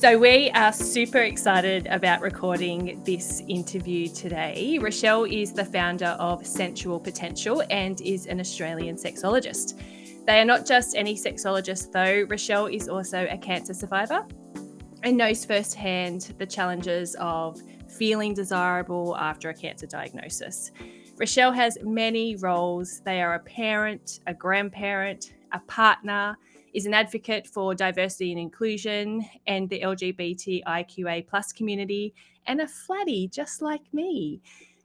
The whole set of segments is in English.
So we are super excited about recording this interview today. Richelle is the founder of Sensual Potential and is an Australian sexologist. They are not just any sexologist though. Richelle is also a cancer survivor and knows firsthand the challenges of feeling desirable after a cancer diagnosis. Richelle has many roles. They are a parent, a grandparent, a partner, is an advocate for diversity and inclusion and the LGBTIQA plus community, and a flatty just like me.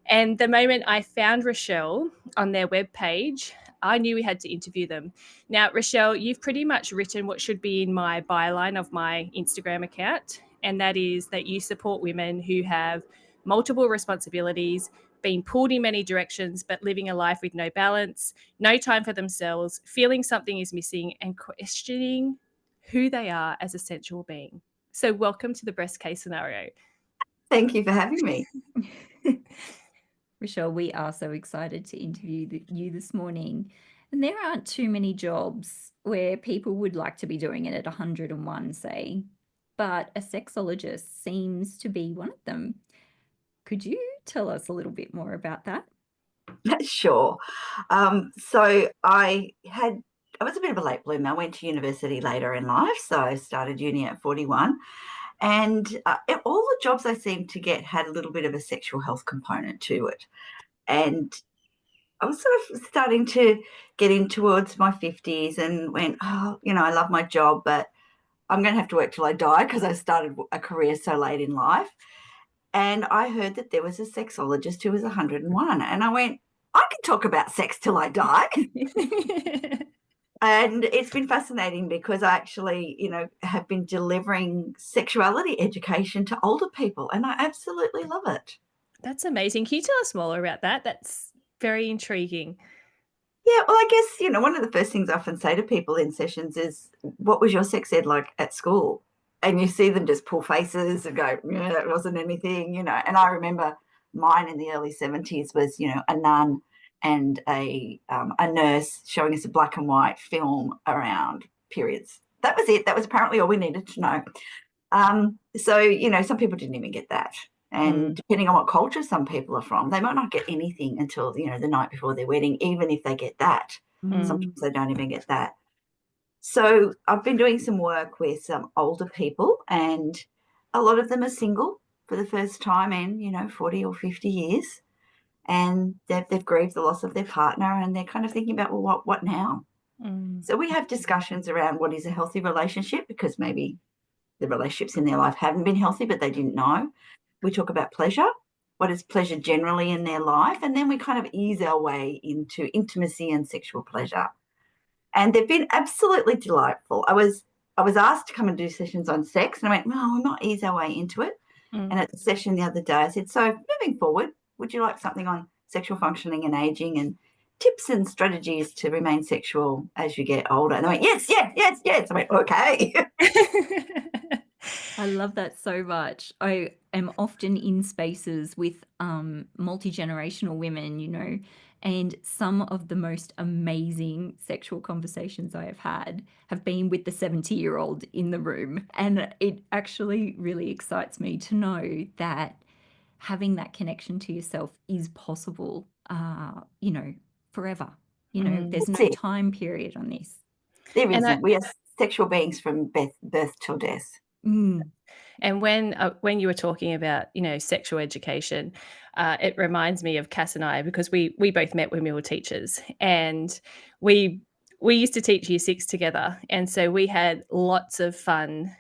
And the moment I found Richelle on their webpage, I knew we had to interview them. Now, Richelle, you've pretty much written what should be in my byline of my Instagram account, and that is that you support women who have multiple responsibilities, being pulled in many directions, but living a life with no balance, no time for themselves, feeling something is missing, and questioning who they are as a sensual being. So welcome to the breast case scenario. Thank you for having me. Richelle, we are so excited to interview you this morning. And there aren't too many jobs where people would like to be doing it at 101, say, but a sexologist seems to be one of them. Could you tell us a little bit more about that? Sure. So I was a bit of a late bloomer. I went to university later in life, so I started uni at 41. And all the jobs I seemed to get had a little bit of a sexual health component to it. And I was sort of starting to get in towards my 50s and went, I love my job, but I'm going to have to work till I die because I started a career so late in life. And I heard that there was a sexologist who was 101. And I went, I can talk about sex till I die. And it's been fascinating because I actually, have been delivering sexuality education to older people. And I absolutely love it. That's amazing. Can you tell us more about that? That's very intriguing. Yeah, well, I guess, one of the first things I often say to people in sessions is, what was your sex ed like at school? And you see them just pull faces and go, yeah, it wasn't anything, And I remember mine in the early 70s was, a nun and a nurse showing us a black and white film around periods. That was it. That was apparently all we needed to know. So, some people didn't even get that. And depending on what culture some people are from, they might not get anything until, the night before their wedding, even if they get that. Sometimes they don't even get that. So I've been doing some work with some older people, and a lot of them are single for the first time in, 40 or 50 years. And they've grieved the loss of their partner, and they're kind of thinking about, well, what now? So we have discussions around what is a healthy relationship, because maybe the relationships in their life haven't been healthy, but they didn't know. We talk about pleasure. What is pleasure generally in their life? And then we kind of ease our way into intimacy and sexual pleasure. And they've been absolutely delightful. I was asked to come and do sessions on sex, and I went, no, we might ease our way into it. And at the session the other day, I said, so moving forward, would you like something on sexual functioning and aging and tips and strategies to remain sexual as you get older? And they went, yes. I went, okay. I love that so much. I am often in spaces with multi-generational women, and some of the most amazing sexual conversations I have had have been with the 70-year-old in the room. And it actually really excites me to know that having that connection to yourself is possible, forever. There's no time period on this. There isn't. We are sexual beings from birth till death. And when you were talking about, sexual education, it reminds me of Cass and I, because we both met when we were teachers, and we used to teach year 6 together. And so we had lots of fun,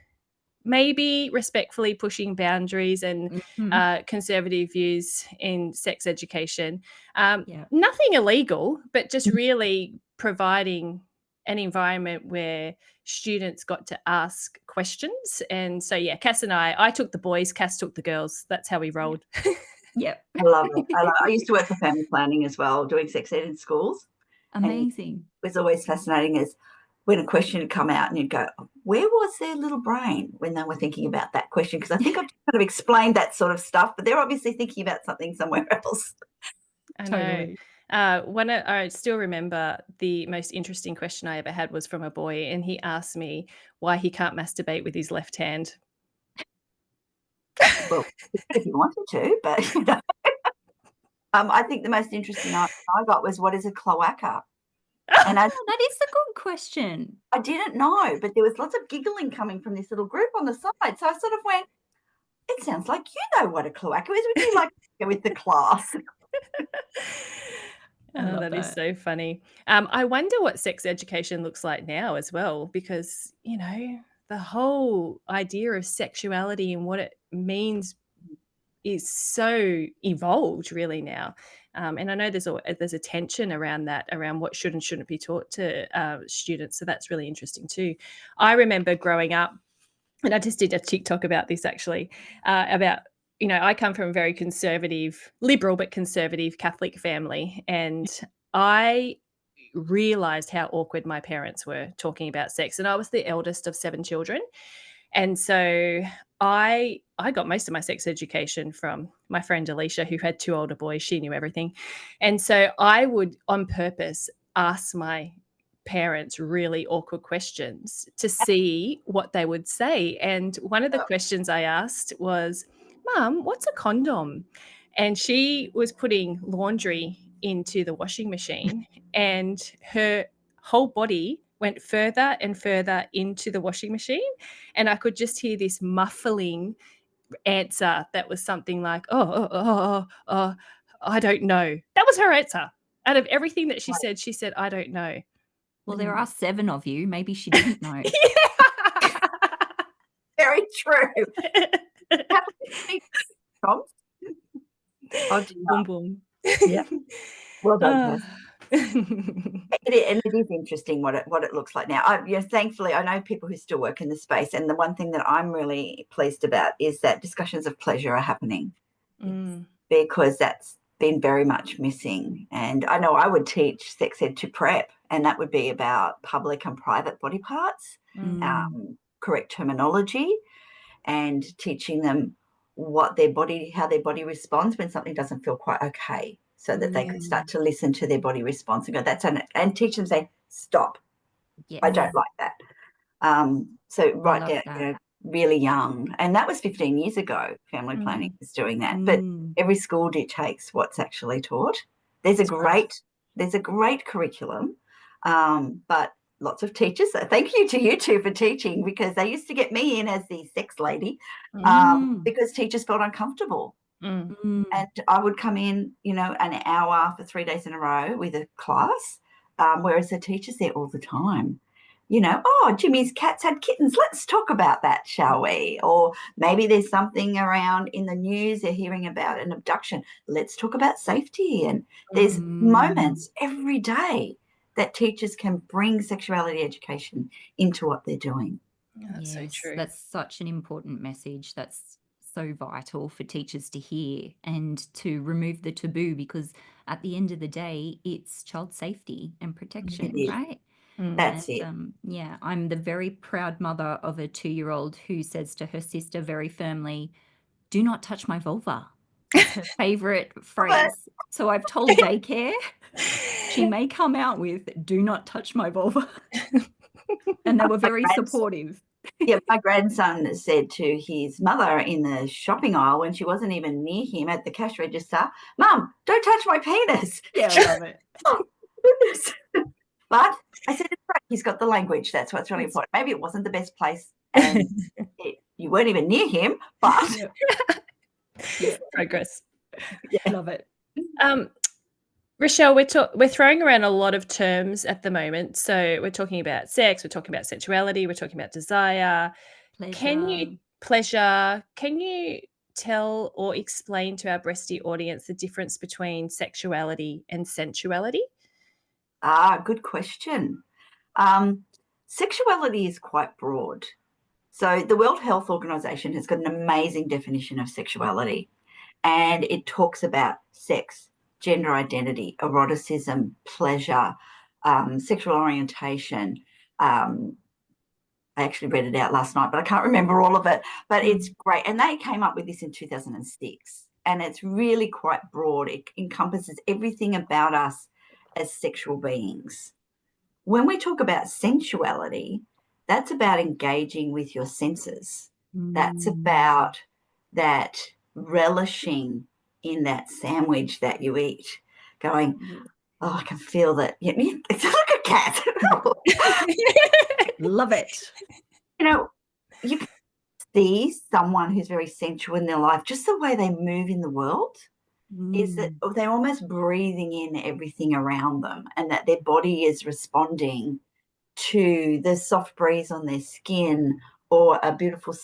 maybe respectfully pushing boundaries and conservative views in sex education. Nothing illegal, but just really providing an environment where students got to ask questions. And so, Cass and I took the boys, Cass took the girls. That's how we rolled. Yep. I love it. I used to work for family planning as well, doing sex ed in schools. Amazing. And it was always fascinating as when a question had come out and you'd go, where was their little brain when they were thinking about that question? Because I think I've kind of explained that sort of stuff, but they're obviously thinking about something somewhere else. I know. I still remember the most interesting question I ever had was from a boy, and he asked me why he can't masturbate with his left hand. Well, if you wanted to, but you know. I think the most interesting I got was, what is a cloaca? And Oh, that is a good question. I didn't know, but there was lots of giggling coming from this little group on the side. So I sort of went, it sounds like you know what a cloaca is. Would you like to go with the class? I Oh, love that is that. so funny. I wonder what sex education looks like now as well, because, you know, the whole idea of sexuality and what it means is so evolved really now. And I know there's a tension around that, around what should and shouldn't be taught to students. So that's really interesting too. I remember growing up, and I just did a TikTok about this actually, about, you know, I come from a very conservative, liberal but conservative Catholic family, and I realized how awkward my parents were talking about sex. And I was the eldest of 7 children. And so I got most of my sex education from my friend Alicia, who had 2 older boys. She knew everything. And so I would on purpose ask my parents really awkward questions to see what they would say. And one of the questions I asked was, Mum, what's a condom? And she was putting laundry into the washing machine, and her whole body went further and further into the washing machine. And I could just hear this muffling answer that was something like, I don't know. That was her answer. Out of everything that she said, I don't know. Well, there are 7 of you. Maybe she didn't know. Very true. Oh, boom, boom. Yeah. Well done, Cass. Oh. And it is interesting what it looks like now. Thankfully, I know people who still work in the space, and the one thing that I'm really pleased about is that discussions of pleasure are happening, because that's been very much missing. And I know I would teach sex ed to prep, and that would be about public and private body parts, correct terminology, and teaching them how their body responds when something doesn't feel quite okay, so that they could start to listen to their body response and go, and teach them, say, stop. Yes. I don't like that. So right down, that. you know, really young. And that was 15 years ago, family planning is doing that. But every school dictates what's actually taught. There's a great curriculum, but lots of teachers. So thank you to you two for teaching, because they used to get me in as the sex lady, because teachers felt uncomfortable. And I would come in, you know, an hour for 3 days in a row with a class, whereas the teacher's there all the time. You know, oh, Jimmy's cats had kittens. Let's talk about that, shall we? Or maybe there's something around in the news, they're hearing about an abduction. Let's talk about safety. And there's moments every day that teachers can bring sexuality education into what they're doing. That's so true. That's such an important message. That's so vital for teachers to hear and to remove the taboo, because at the end of the day, it's child safety and protection, right? That's it. Yeah, I'm the very proud mother of a 2-year-old who says to her sister very firmly, "Do not touch my vulva." That's her favorite phrase. So I've told daycare, she may come out with, "Do not touch my vulva." And they were very supportive. Yeah, my grandson said to his mother in the shopping aisle, when she wasn't even near him at the cash register, "Mum, don't touch my penis." Yeah, I love it. Oh, goodness. But I said, it's right. He's got the language. That's what's really important. Maybe it wasn't the best place, and you weren't even near him, but progress. Yeah, love it. Richelle, we're throwing around a lot of terms at the moment. So we're talking about sex, we're talking about sexuality, we're talking about desire. Pleasure. Can you tell or explain to our Breastie audience the difference between sexuality and sensuality? Good question. Sexuality is quite broad. So the World Health Organization has got an amazing definition of sexuality, and it talks about sex, gender identity, eroticism, pleasure, sexual orientation. I actually read it out last night, but I can't remember all of it. But it's great. And they came up with this in 2006. And it's really quite broad. It encompasses everything about us as sexual beings. When we talk about sensuality, that's about engaging with your senses. That's about that relishing in that sandwich that you eat, going, oh, I can feel that. It's like a cat. Love it. You can see someone who's very sensual in their life, just the way they move in the world, is that they're almost breathing in everything around them, and that their body is responding to the soft breeze on their skin or a beautiful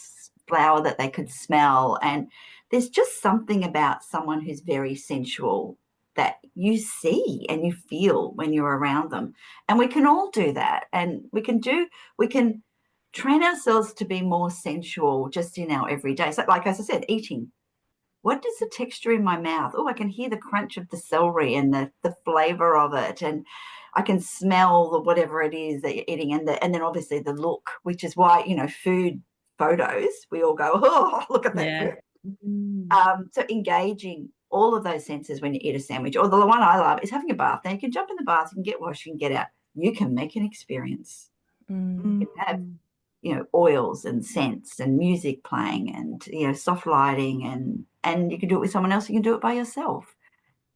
flower that they could smell. And there's just something about someone who's very sensual that you see and you feel when you're around them. And we can all do that. And we can train ourselves to be more sensual just in our everyday. So, like, as I said, eating. What is the texture in my mouth? Oh, I can hear the crunch of the celery and the flavor of it. And I can smell the whatever it is that you're eating. And then obviously the look, which is why, food photos, we all go, oh, look at that food. So engaging all of those senses when you eat a sandwich. Or the one I love is having a bath. Now you can jump in the bath, you can get washed, you can get out. You can make an experience. You can have oils and scents and music playing and, soft lighting and you can do it with someone else, you can do it by yourself.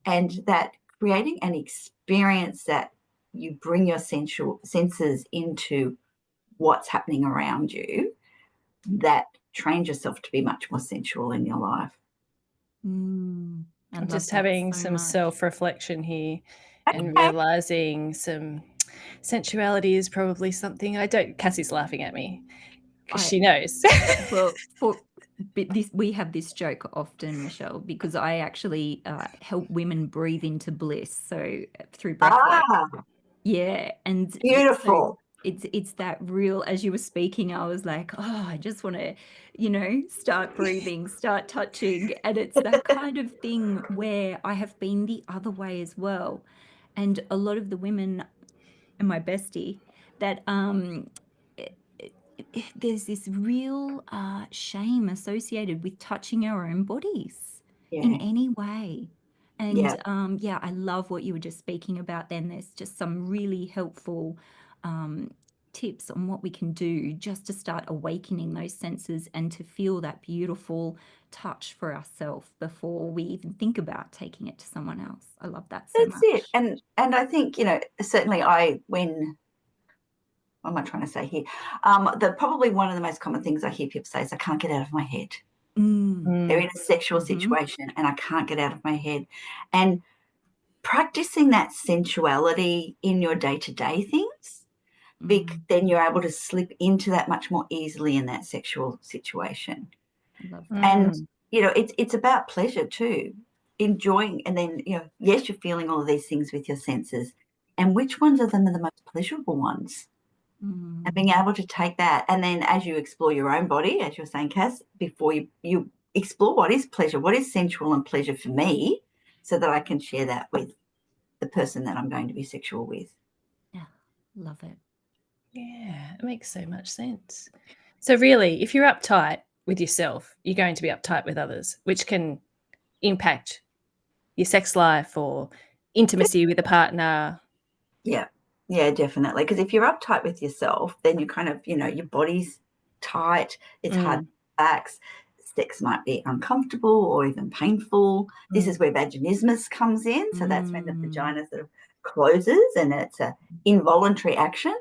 And that creating an experience that you bring your senses into what's happening around you, that trains yourself to be much more sensual in your life. I'm just having some self-reflection here and realizing some sensuality is probably something Cassie's laughing at me because she knows. Well, we have this joke often, Richelle, because I actually help women breathe into bliss. So through breathwork. Yeah. And beautiful. It's that real, as you were speaking, I was like, oh, I just want to, start breathing, start touching. And it's that kind of thing where I have been the other way as well. And a lot of the women and my bestie that there's this real shame associated with touching our own bodies in any way. And I love what you were just speaking about then. There's just some really helpful tips on what we can do just to start awakening those senses and to feel that beautiful touch for ourselves before we even think about taking it to someone else. I love that so much. That's it. And I think, certainly what am I trying to say here? Probably one of the most common things I hear people say is, I can't get out of my head. They're in a sexual situation and I can't get out of my head. And practicing that sensuality in your day-to-day things, then you're able to slip into that much more easily in that sexual situation. I love that. And, it's about pleasure too. Enjoying, and then, yes, you're feeling all of these things with your senses. And which ones of them are the most pleasurable ones? And being able to take that, and then as you explore your own body, as you're saying, Cass, before you explore what is pleasure, what is sensual and pleasure for me, so that I can share that with the person that I'm going to be sexual with. Yeah, love it. Yeah, it makes so much sense. So really, if you're uptight with yourself, you're going to be uptight with others, which can impact your sex life or intimacy with a partner. Yeah, definitely. Because if you're uptight with yourself, then you kind of, your body's tight. It's hard to relax. Sex might be uncomfortable or even painful. This is where vaginismus comes in. So that's when the vagina sort of closes and it's an involuntary action.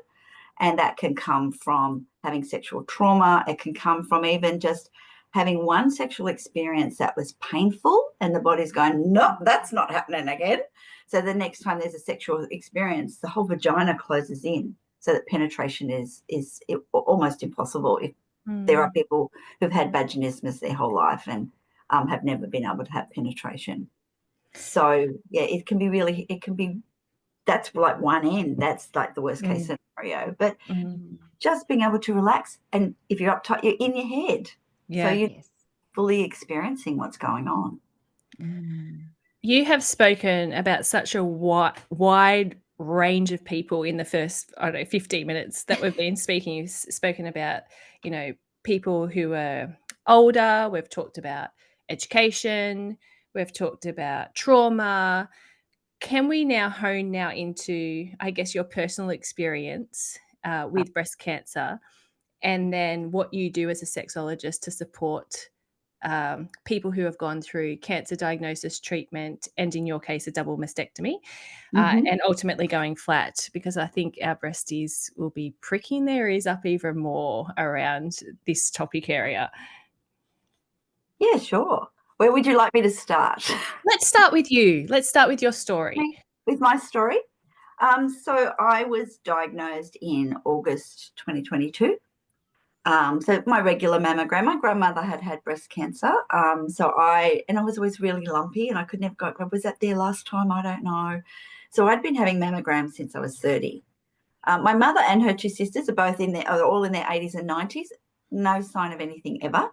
And that can come from having sexual trauma. It can come from even just having one sexual experience that was painful and the body's going, no, that's not happening again. So the next time there's a sexual experience, the whole vagina closes in so that penetration is almost impossible. If there are people who've had vaginismus their whole life and have never been able to have penetration. So, it can be, that's like one end. That's like the worst case scenario. But just being able to relax, and if you're uptight, you're in your head. So you're fully experiencing what's going on. You have spoken about such a wide range of people in the first, 15 minutes that we've been speaking. You've spoken about, people who are older. We've talked about education. We've talked about trauma. Can we now hone into, I guess, your personal experience with breast cancer, and then what you do as a sexologist to support people who have gone through cancer diagnosis, treatment, and in your case, a double mastectomy, and ultimately going flat, because I think our breasties will be pricking their ears up even more around this topic area. Yeah, sure. Where would you like me to start? Let's start with you. Let's start with your story. With my story. So I was diagnosed in August 2022. So my regular mammogram, my grandmother had breast cancer. So I was always really lumpy, and I could never go, was that there last time? I don't know. So I'd been having mammograms since I was 30. My mother and her two sisters are all in their 80s and 90s. No sign of anything ever.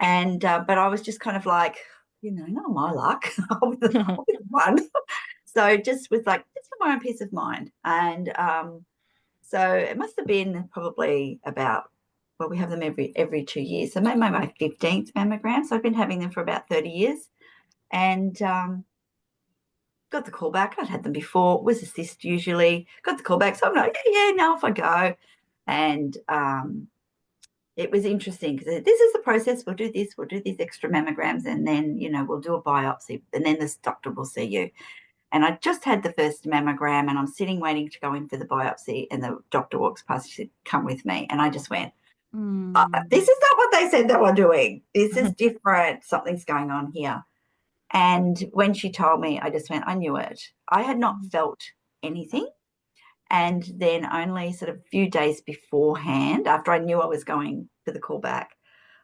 And, but I was just kind of like, not my luck. I'll be the one. So just was like, just for my own peace of mind. And so it must have been probably about, well, we have them every 2 years. So maybe my 15th mammogram. So I've been having them for about 30 years. And got the call back. I'd had them before. It was a cyst usually. Got the call back. So I'm like, yeah, now off I go. And it was interesting because this is the process. We'll do this. We'll do these extra mammograms, and then, we'll do a biopsy, and then this doctor will see you. And I just had the first mammogram, and I'm sitting waiting to go in for the biopsy, and the doctor walks past. She said, "Come with me." And I just went, this is not what they said they were doing. This is different. Something's going on here. And when she told me, I just went, I knew it. I had not felt anything. And then only sort of a few days beforehand, after I knew I was going for the call back,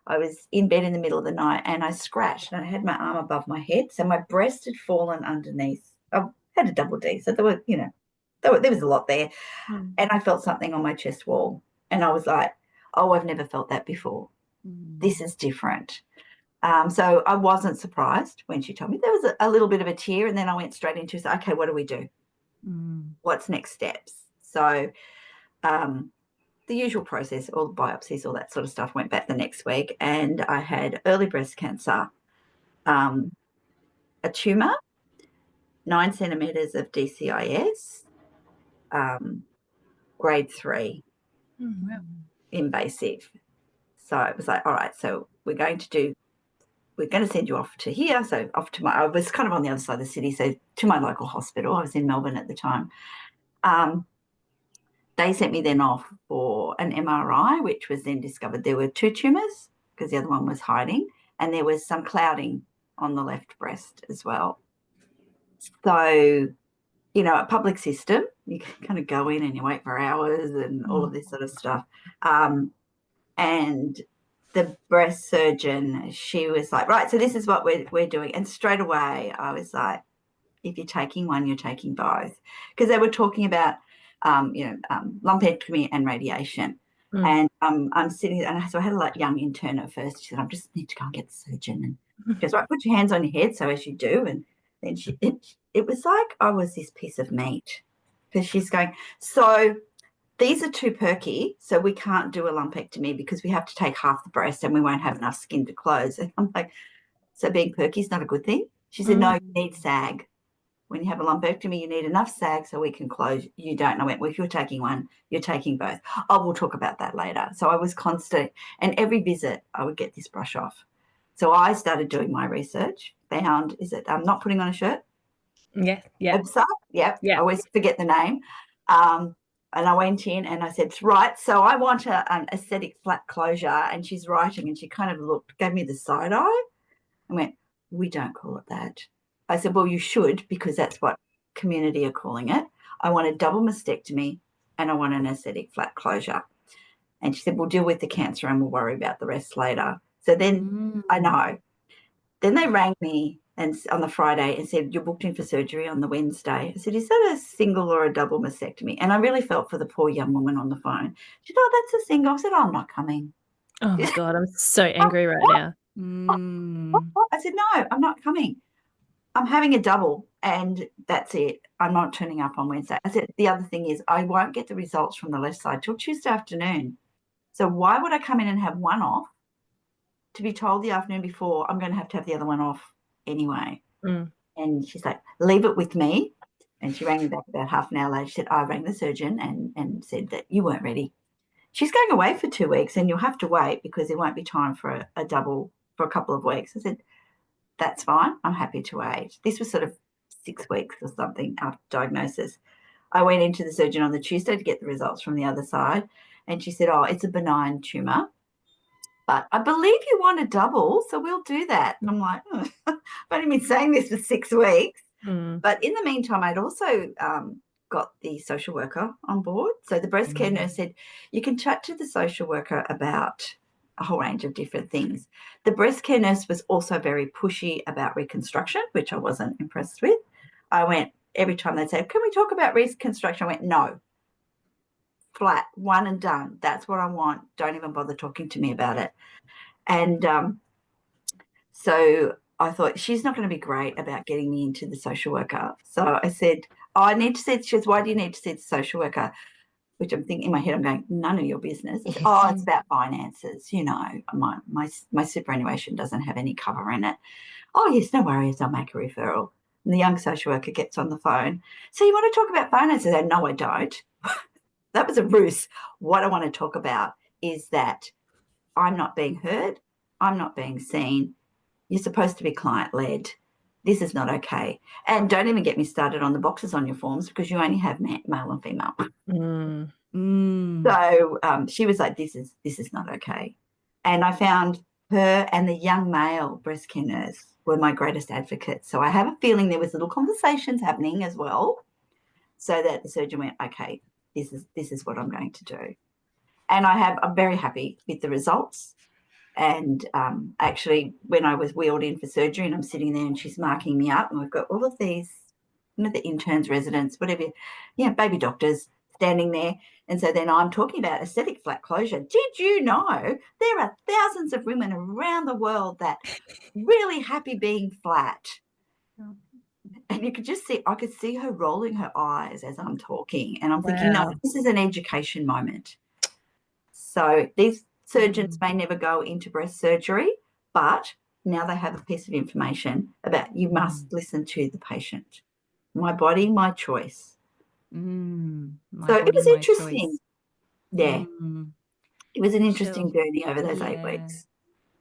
I was in bed in the middle of the night and I scratched, and I had my arm above my head. So my breast had fallen underneath. I had a double D. So there was a lot there. And I felt something on my chest wall. And I was like, oh, I've never felt that before. This is different. So I wasn't surprised when she told me. There was a little bit of a tear, and then I went straight into, okay, what do we do? What's next steps? So the usual process, all the biopsies, all that sort of stuff, went back the next week, and I had early breast cancer, a tumour, 9 centimetres of DCIS, grade 3, invasive. So it was like, all right, so we're going to send you off to here. So I was kind of on the other side of the city, so to my local hospital. I was in Melbourne at the time. They sent me then off for an MRI, which was then discovered there were 2 tumours because the other one was hiding, and there was some clouding on the left breast as well. So, a public system, you can kind of go in and you wait for hours and all of this sort of stuff. And the breast surgeon, she was like, right, so this is what we're doing. And straight away I was like, if you're taking one, you're taking both. Because they were talking about, lumpectomy and radiation. And I'm sitting there, and so I had a young intern at first. She said, I just need to go and get the surgeon. And she goes, right, put your hands on your head. So as you do. And then it was like I was this piece of meat, because she's going, so these are too perky, so we can't do a lumpectomy because we have to take half the breast and we won't have enough skin to close. And I'm like, so being perky is not a good thing? She said, no, you need SAG. When you have a lumpectomy, you need enough SAG so we can close. You don't know it. Well, if you're taking one, you're taking both. Oh, we'll talk about that later. So I was constant. And every visit, I would get this brush off. So I started doing my research, found, I'm not putting on a shirt? Yeah. Website? Yep. Yeah. I always forget the name. And I went in and I said, right, so I want an aesthetic flat closure. And she's writing, and she kind of gave me the side eye and went, we don't call it that. I said, well, you should, because that's what community are calling it. I want a double mastectomy and I want an aesthetic flat closure. And she said, we'll deal with the cancer and we'll worry about the rest later. So then I know. Then they rang me on the Friday and said, you're booked in for surgery on the Wednesday. I said, is that a single or a double mastectomy? And I really felt for the poor young woman on the phone. She said, oh, that's a single. I said, oh, I'm not coming. Oh, my God, I'm so angry right now. I said, no, I'm not coming. I'm having a double, and that's it. I'm not turning up on Wednesday. I said, the other thing is I won't get the results from the left side till Tuesday afternoon. So why would I come in and have one off to be told the afternoon before I'm going to have the other one off anyway? And she's like, leave it with me. And she rang me back about half an hour later. She said, I rang the surgeon and said that you weren't ready. She's going away for 2 weeks, and you'll have to wait because there won't be time for a double for a couple of weeks. I said, that's fine. I'm happy to wait. This was sort of 6 weeks or something after diagnosis. I went into the surgeon on the Tuesday to get the results from the other side, and she said, oh, it's a benign tumour, but I believe you want a double, so we'll do that. And I'm like, I've only been saying this for 6 weeks. But in the meantime, I'd also got the social worker on board. So the breast care nurse said, you can chat to the social worker about a whole range of different things. The breast care nurse was also very pushy about reconstruction, which I wasn't impressed with. I went, every time they'd say, can we talk about reconstruction? I went, no. Flat, one and done. That's what I want. Don't even bother talking to me about it. And so I thought, she's not going to be great about getting me into the social worker. So I said, oh, I need to see. She goes, why do you need to see the social worker? Which I'm thinking in my head, I'm going, none of your business. I said, oh, it's about finances. You know, my superannuation doesn't have any cover in it. Oh, yes, no worries. I'll make a referral. And the young social worker gets on the phone. So you want to talk about finances? I said, no, I don't. That was a ruse. What I want to talk about is that I'm not being heard. I'm not being seen. You're supposed to be client-led. This is not okay. And don't even get me started on the boxes on your forms, because you only have male and female. So she was like, this is not okay. And I found her and the young male breast care nurse were my greatest advocates. So I have a feeling there was little conversations happening as well, so that the surgeon went, okay, this is what I'm going to do. And I'm very happy with the results. And actually, when I was wheeled in for surgery and I'm sitting there and she's marking me up, and we've got all of these, the interns, residents, whatever, baby doctors standing there. And so then I'm talking about aesthetic flat closure. Did you know there are thousands of women around the world that really happy being flat? And you could just see, I could see her rolling her eyes as I'm talking. And I'm thinking, no, this is an education moment. So these surgeons may never go into breast surgery, but now they have a piece of information about you must listen to the patient. My body, my choice. So it was interesting. Choice. Yeah. It was an interesting Sure. journey over those 8 weeks.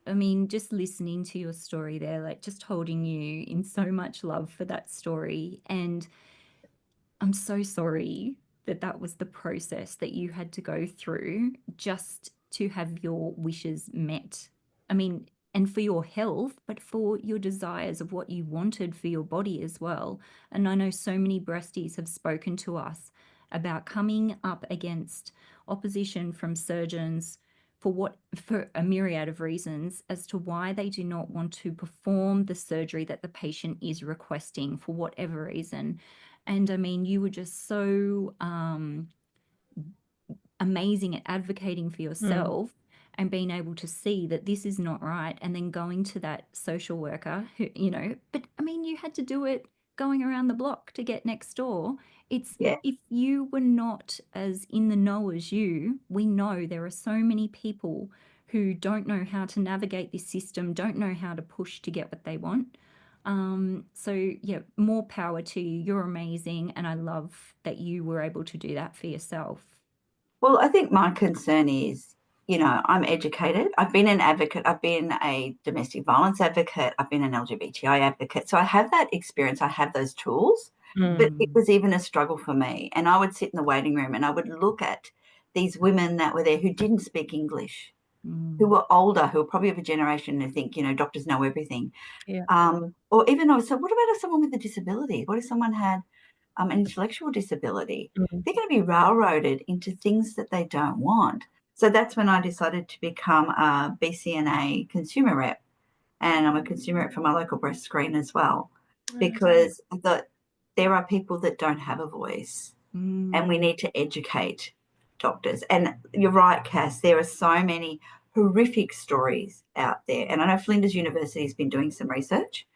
I mean, just listening to your story there, like just holding you in so much love for that story. And I'm so sorry that that was the process that you had to go through just to have your wishes met. I mean, and for your health, but for your desires of what you wanted for your body as well. And I know so many breasties have spoken to us about coming up against opposition from surgeons for a myriad of reasons as to why they do not want to perform the surgery that the patient is requesting for whatever reason. And I mean, you were just so amazing at advocating for yourself and being able to see that this is not right, and then going to that social worker who, but I mean, you had to do it going around the block to get next door. If you were not as in the know as we know there are so many people who don't know how to navigate this system, don't know how to push to get what they want. So yeah, more power to you. You're amazing. And I love that you were able to do that for yourself. Well, I think my concern is, I'm educated. I've been an advocate. I've been a domestic violence advocate. I've been an LGBTI advocate. So I have that experience. I have those tools. But it was even a struggle for me. And I would sit in the waiting room and I would look at these women that were there who didn't speak English, who were older, who were probably of a generation who think, doctors know everything. Yeah. Or even so what about if someone with a disability? What if someone had an intellectual disability? They're going to be railroaded into things that they don't want. So that's when I decided to become a BCNA consumer rep. And I'm a consumer rep for my local breast screen as well, because I thought there are people that don't have a voice and we need to educate doctors. And you're right, Cass, there are so many horrific stories out there. And I know Flinders University has been doing some research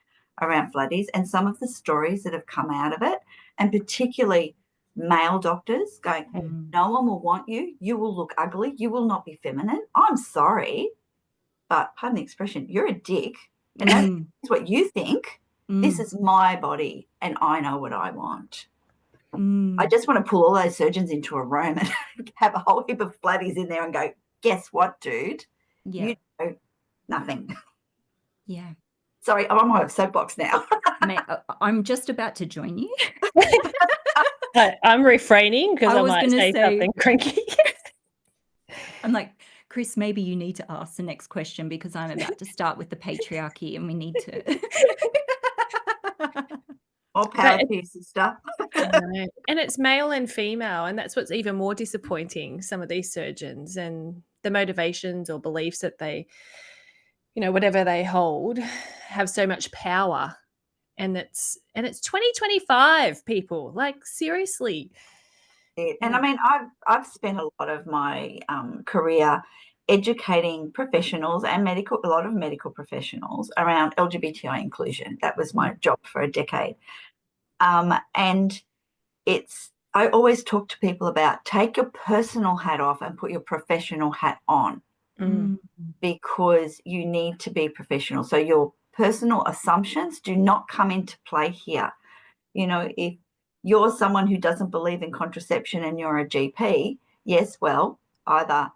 around flatties, and some of the stories that have come out of it, and particularly male doctors going, no one will want you. You will look ugly. You will not be feminine. I'm sorry, but pardon the expression, you're a dick. And that's what you think. This is my body and I know what I want. I just want to pull all those surgeons into a room and have a whole heap of flatties in there and go, guess what, dude? Yeah. You know nothing. Yeah. Sorry, I'm on my soapbox now. I'm just about to join you. I'm refraining because I was might gonna say say- something cranky. I'm like, Kris, maybe you need to ask the next question because I'm about to start with the patriarchy and we need to. More power to you, sister. No. And it's male and female, and that's what's even more disappointing. Some of these surgeons and the motivations or beliefs that they, whatever they hold, have so much power. And it's 2025, people. Like, seriously. And I mean, I've spent a lot of my career educating professionals and a lot of medical professionals around LGBTI inclusion. That was my job for a decade. And I always talk to people about take your personal hat off and put your professional hat on, because you need to be professional. So your personal assumptions do not come into play here. If you're someone who doesn't believe in contraception and you're a GP, yes, well, either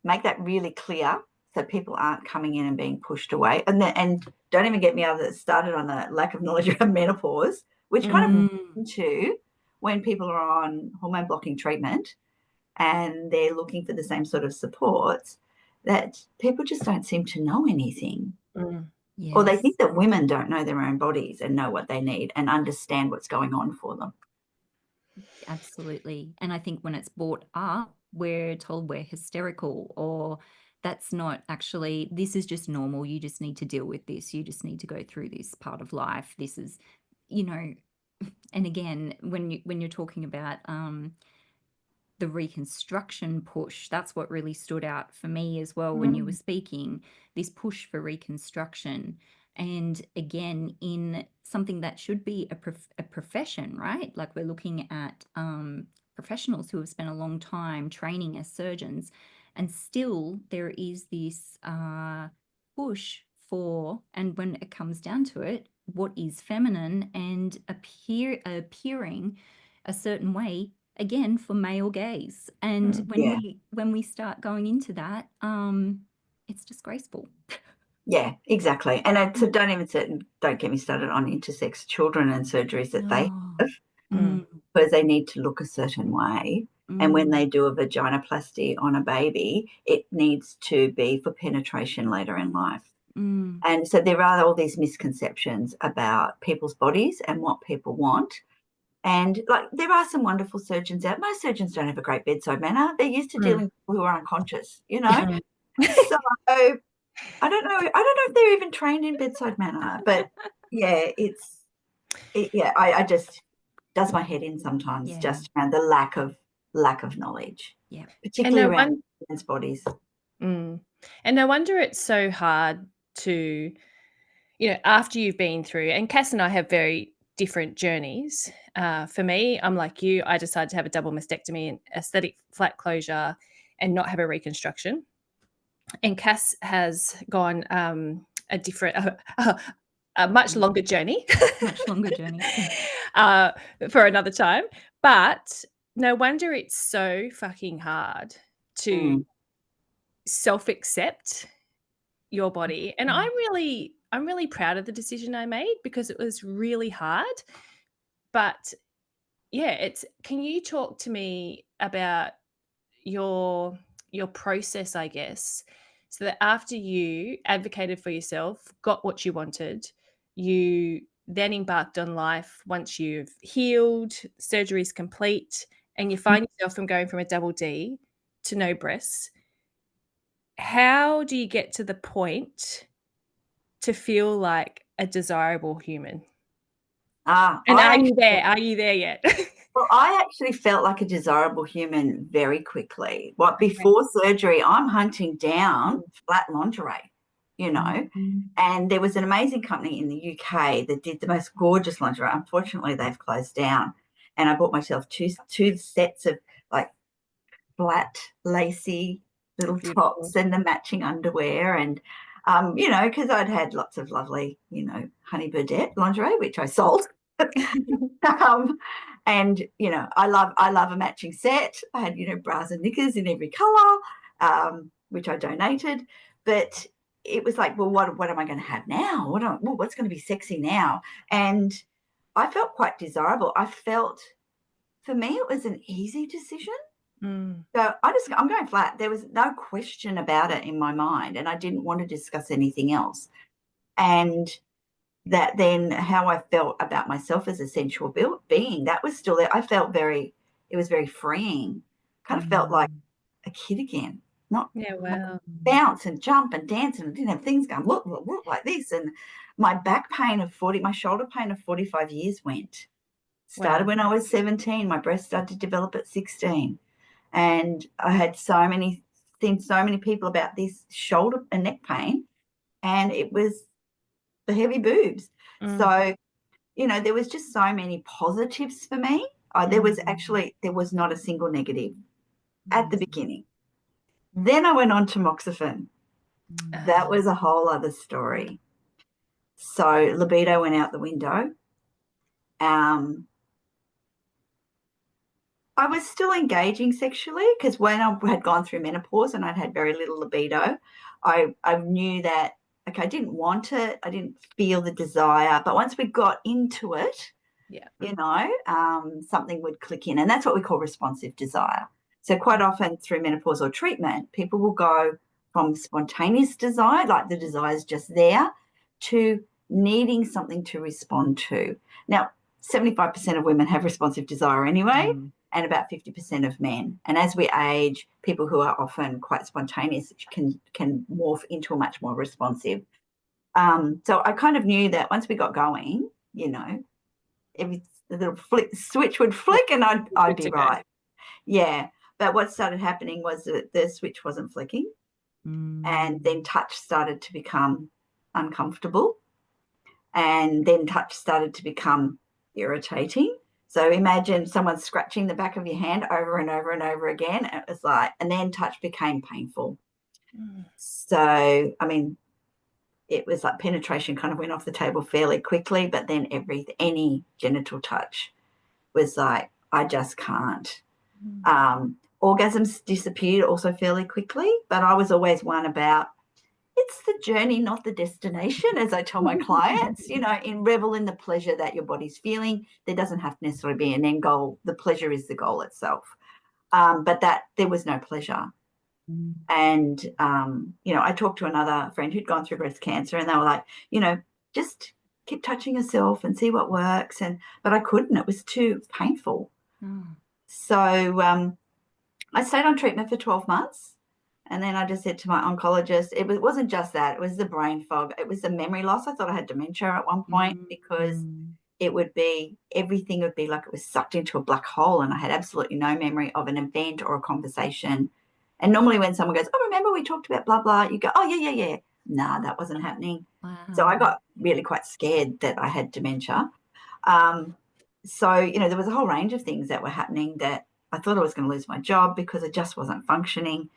make that really clear so people aren't coming in and being pushed away. And don't even get me started on the lack of knowledge around menopause, which kind of into when people are on hormone blocking treatment and they're looking for the same sort of supports, that people just don't seem to know anything. Yes. Or they think that women don't know their own bodies and know what they need and understand what's going on for them. Absolutely. And I think when it's brought up, we're told we're hysterical, or that's not actually, this is just normal. You just need to deal with this. You just need to go through this part of life. This is, and again, when you're talking about the reconstruction push, that's what really stood out for me as well when you were speaking, this push for reconstruction. And again, in something that should be a profession, right? Like we're looking at professionals who have spent a long time training as surgeons, and still there is this push for, and when it comes down to it, what is feminine and appearing a certain way, again, for male gaze. And when we start going into that, it's disgraceful. Yeah, exactly. And so don't get me started on intersex children and surgeries that they have, because they need to look a certain way. And when they do a vaginoplasty on a baby, it needs to be for penetration later in life. And so there are all these misconceptions about people's bodies and what people want. And like, there are some wonderful surgeons out. Most surgeons don't have a great bedside manner. They're used to dealing with people who are unconscious, So I don't know if they're even trained in bedside manner, but yeah, I just does my head in sometimes, just around the lack of knowledge, particularly around women's bodies. And no wonder it's so hard to, after you've been through, and Cass and I have very different journeys. For me, I'm like you. I decided to have a double mastectomy and aesthetic flat closure and not have a reconstruction. And Cass has gone a different, a much longer journey. Much longer journey. For another time. But no wonder it's so fucking hard to self-accept your body. And I'm really proud of the decision I made, because it was really hard. But yeah, can you talk to me about your process, I guess, so that after you advocated for yourself, got what you wanted, you then embarked on life once you've healed, surgery's complete, and you find yourself from going from a double D to no breasts. How do you get to the point to feel like a desirable human? And are you there? Are you there yet? Well, I actually felt like a desirable human very quickly. Before surgery, I'm hunting down flat lingerie, and there was an amazing company in the UK that did the most gorgeous lingerie. Unfortunately, they've closed down. And I bought myself two sets of like flat, lacy little tops and the matching underwear. And, because I'd had lots of lovely, Honey Birdette lingerie, which I sold. And I love a matching set. I had bras and knickers in every color, which I donated. But it was like, well, what am I going to have now? What's going to be sexy now? And I felt quite desirable. For me, it was an easy decision. So I'm going flat. There was no question about it in my mind, and I didn't want to discuss anything else. And that then how I felt about myself as a sensual being, that was still there. It was very freeing. Kind of felt like a kid again, not bounce and jump and dance, and I didn't have things going look like this. And my my shoulder pain of 45 years started when I was 17. My breast started to develop at 16. And I had seen so many people about this shoulder and neck pain, and it was the heavy boobs. So, there was just so many positives for me. There was not a single negative at the beginning. Then I went on to tamoxifen. That was a whole other story. So libido went out the window. I was still engaging sexually because when I had gone through menopause and I'd had very little libido, I knew that, okay, I didn't want it. I didn't feel the desire. But once we got into it, something would click in. And that's what we call responsive desire. So quite often through menopausal treatment, people will go from spontaneous desire, like the desire is just there, to needing something to respond to. Now, 75% of women have responsive desire anyway, and about 50% of men. And as we age, people who are often quite spontaneous can morph into a much more responsive. So I kind of knew that once we got going, the little switch would flick and I'd be right. Yeah. But what started happening was that the switch wasn't flicking, and then touch started to become uncomfortable, and then touch started to become irritating. So imagine someone scratching the back of your hand over and over and over again. It was like, and then touch became painful. So, I mean, it was like penetration kind of went off the table fairly quickly, but then any genital touch was like, I just can't. Orgasms disappeared also fairly quickly, but I was always one about, it's the journey, not the destination, as I tell my clients, revel in the pleasure that your body's feeling. There doesn't have to necessarily be an end goal. The pleasure is the goal itself. But that there was no pleasure. And, I talked to another friend who'd gone through breast cancer, and they were like, just keep touching yourself and see what works. But I couldn't. It was too painful. So I stayed on treatment for 12 months. And then I just said to my oncologist, it wasn't just that. It was the brain fog. It was the memory loss. I thought I had dementia at one point because everything would be like it was sucked into a black hole, and I had absolutely no memory of an event or a conversation. And normally when someone goes, oh, remember we talked about blah, blah, you go, oh, yeah. Nah, that wasn't happening. Wow. So I got really quite scared that I had dementia. So, there was a whole range of things that were happening that I thought I was going to lose my job because I just wasn't functioning.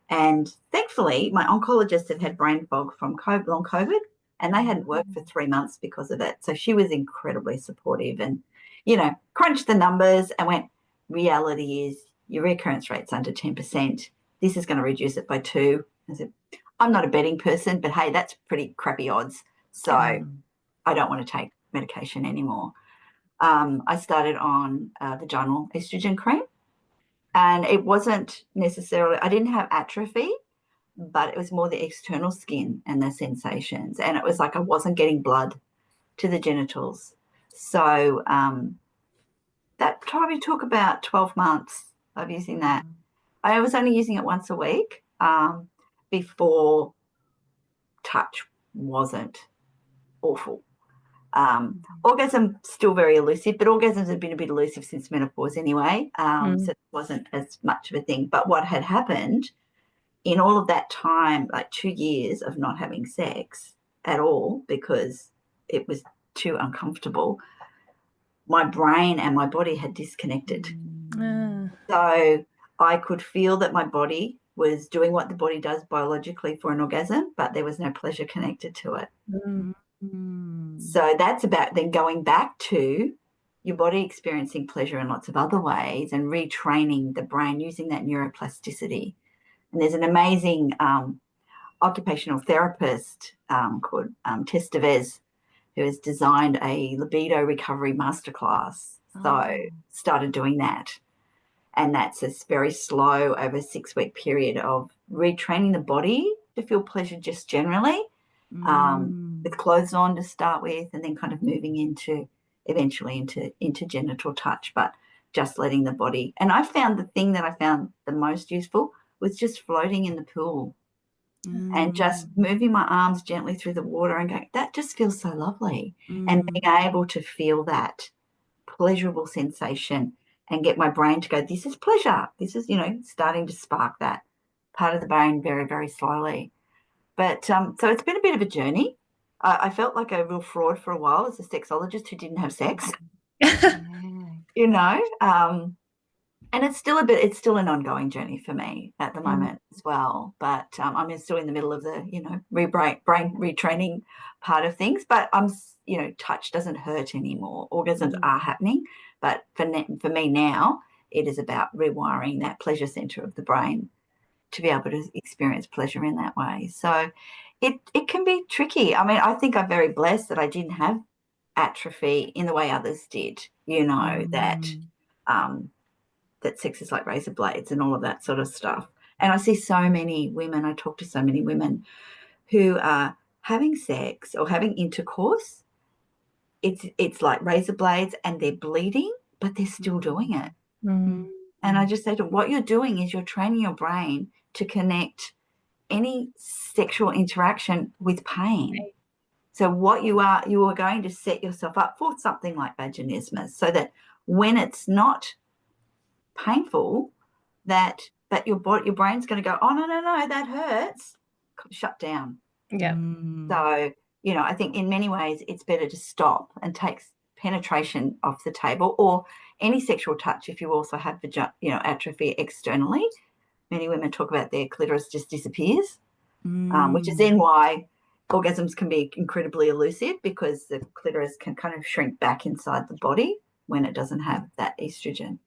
And thankfully, my oncologist had brain fog from long COVID, and they hadn't worked for 3 months because of it. So she was incredibly supportive and, crunched the numbers and went, reality is your recurrence rate's under 10%. This is going to reduce it by 2. I said, I'm not a betting person, but hey, that's pretty crappy odds. So I don't want to take medication anymore. I started on vaginal estrogen cream. And it wasn't necessarily, I didn't have atrophy, but it was more the external skin and the sensations. And it was like I wasn't getting blood to the genitals. So that probably took about 12 months of using that. I was only using it once a week before touch wasn't awful. Orgasm still very elusive, but orgasms have been a bit elusive since menopause anyway, so it wasn't as much of a thing. But what had happened in all of that time, like 2 years of not having sex at all because it was too uncomfortable, my brain and my body had disconnected. So I could feel that my body was doing what the body does biologically for an orgasm, but there was no pleasure connected to it. So that's about then going back to your body experiencing pleasure in lots of other ways and retraining the brain using that neuroplasticity. And there's an amazing occupational therapist called Tess DeVez, who has designed a libido recovery masterclass. So started doing that. And that's a very slow, over 6-week period of retraining the body to feel pleasure just generally, with clothes on to start with, and then kind of moving into eventually into genital touch, but just letting the body. And I found the thing that I found the most useful was just floating in the pool and just moving my arms gently through the water and going, that just feels so lovely. And being able to feel that pleasurable sensation and get my brain to go, this is pleasure. This is, starting to spark that part of the brain very, very slowly. But so it's been a bit of a journey. I felt like a real fraud for a while as a sexologist who didn't have sex, and it's still an ongoing journey for me at the moment as well. But I'm still in the middle of the, brain retraining part of things. But touch doesn't hurt anymore. Orgasms are happening. But for me now, it is about rewiring that pleasure center of the brain to be able to experience pleasure in that way. So it can be tricky. I mean, I think I'm very blessed that I didn't have atrophy in the way others did, that sex is like razor blades and all of that sort of stuff. And I see so many women, I talk to so many women who are having sex or having intercourse. It's like razor blades and they're bleeding, but they're still doing it. And I just say to them, what you're doing is you're training your brain to connect any sexual interaction with pain. So what you are going to set yourself up for something like vaginismus, so that when it's not painful, that your brain's going to go, oh no, that hurts, shut down. So I think in many ways it's better to stop and take penetration off the table, or any sexual touch if you also have atrophy externally. Many women talk about their clitoris just disappears, which is then why orgasms can be incredibly elusive, because the clitoris can kind of shrink back inside the body when it doesn't have that estrogen.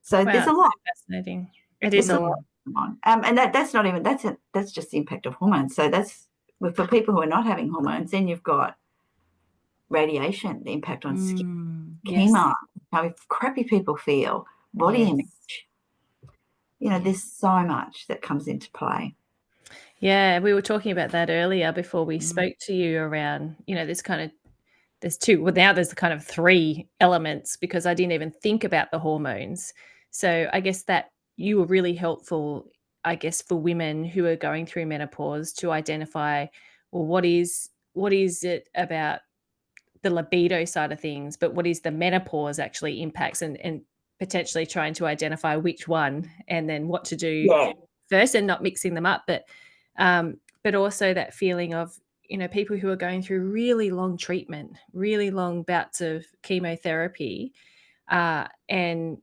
So there's a lot. Fascinating. It is a lot. And that's just the impact of hormones. So that's for people who are not having hormones. Then you've got radiation, the impact on skin, chemo, how crappy people feel, body image. There's so much that comes into play. Yeah, we were talking about that earlier before we spoke to you around, there's two. Well, now there's kind of three elements, because I didn't even think about the hormones. So I guess that you were really helpful, I guess, for women who are going through menopause to identify, well, what is it about the libido side of things, but what is the menopause actually impacts, and potentially trying to identify which one and then what to do first, and not mixing them up. But also that feeling of, people who are going through really long treatment, really long bouts of chemotherapy, and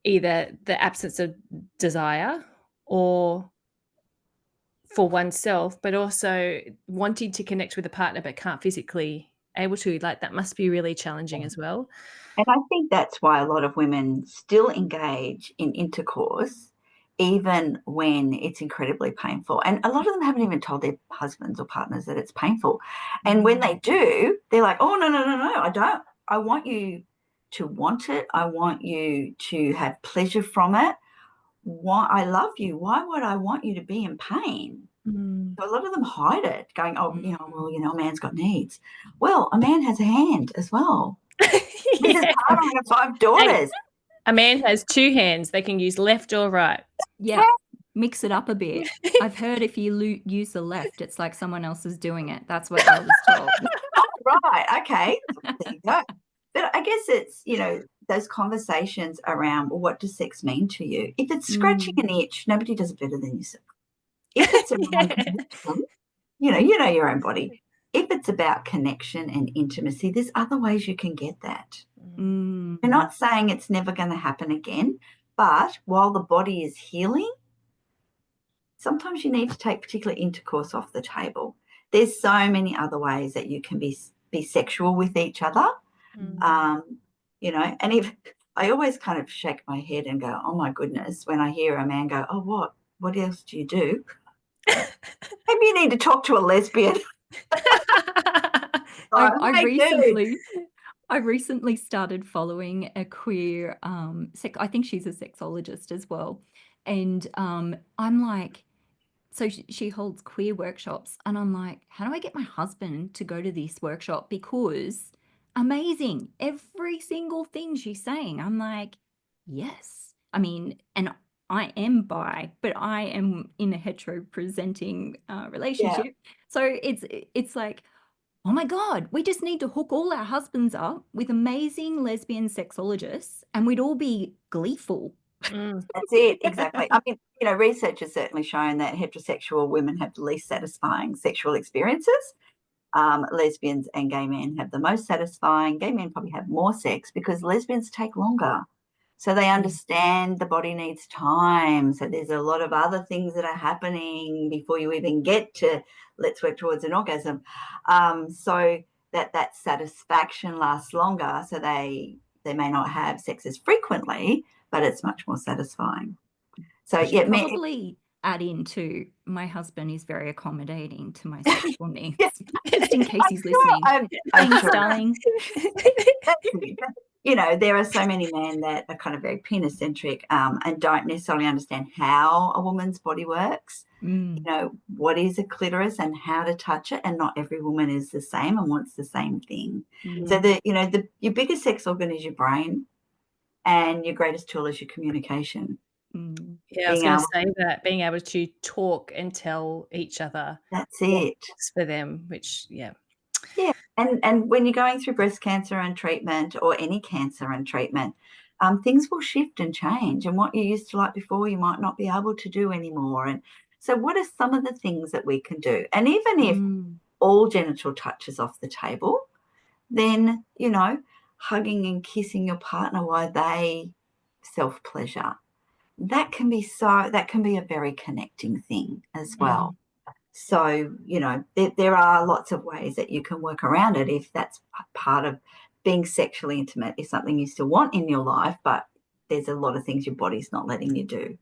either the absence of desire or for oneself, but also wanting to connect with a partner but can't physically able to, like, that must be really challenging as well. And I think that's why a lot of women still engage in intercourse, even when it's incredibly painful. And a lot of them haven't even told their husbands or partners that it's painful. And when they do, they're like, oh, no, I don't. I want you to want it. I want you to have pleasure from it. Why? I love you. Why would I want you to be in pain? So a lot of them hide it, going, oh, a man's got needs. Well, a man has a hand as well. This is part of my 5 daughters. A man has 2 hands. They can use left or right. Yeah, mix it up a bit. I've heard if you use the left, it's like someone else is doing it. That's what I was told. Oh, right. Okay. There you go. But I guess it's, those conversations around, well, what does sex mean to you? If it's scratching an itch, nobody does it better than yourself. If it's around your own body. If it's about connection and intimacy, there's other ways you can get that. We're not saying it's never going to happen again, but while the body is healing, sometimes you need to take particular intercourse off the table. There's so many other ways that you can be sexual with each other. And if I always kind of shake my head and go, oh my goodness, when I hear a man go, oh, what else do you do? Maybe you need to talk to a lesbian. I Hey, dude. recently started following a queer I think she's a sexologist as well. And I'm like, so she holds queer workshops, and I'm like, how do I get my husband to go to this workshop? Because amazing, every single thing she's saying. I'm like, yes. I mean, and I am bi, but I am in a hetero presenting Yeah. relationship. So it's like, oh my God, we just need to hook all our husbands up with amazing lesbian sexologists, and we'd all be gleeful. Mm. That's it, exactly. I mean, research has certainly shown that heterosexual women have the least satisfying sexual experiences. Lesbians and gay men have the most satisfying. Gay men probably have more sex because lesbians take longer. So they understand the body needs time. So there's a lot of other things that are happening before you even get to let's work towards an orgasm. So that satisfaction lasts longer. So they may not have sex as frequently, but it's much more satisfying. So I should probably add in too, my husband is very accommodating to my sexual needs. Just in case he's listening. I'm Thanks, sure. darling. There are so many men that are kind of very penis-centric and don't necessarily understand how a woman's body works. What is a clitoris and how to touch it, and not every woman is the same and wants the same thing. So your biggest sex organ is your brain, and your greatest tool is your communication. Yeah, I was going to say that, being able to talk and tell each other. That's it. For them, which, yeah. Yeah. And when you're going through breast cancer and treatment, or any cancer and treatment, things will shift and change. And what you used to like before, you might not be able to do anymore. And so what are some of the things that we can do? And even if all genital touch is off the table, then, hugging and kissing your partner while they self-pleasure, that can be a very connecting thing as well. So, there are lots of ways that you can work around it if that's part of being sexually intimate, is something you still want in your life, but there's a lot of things your body's not letting you do.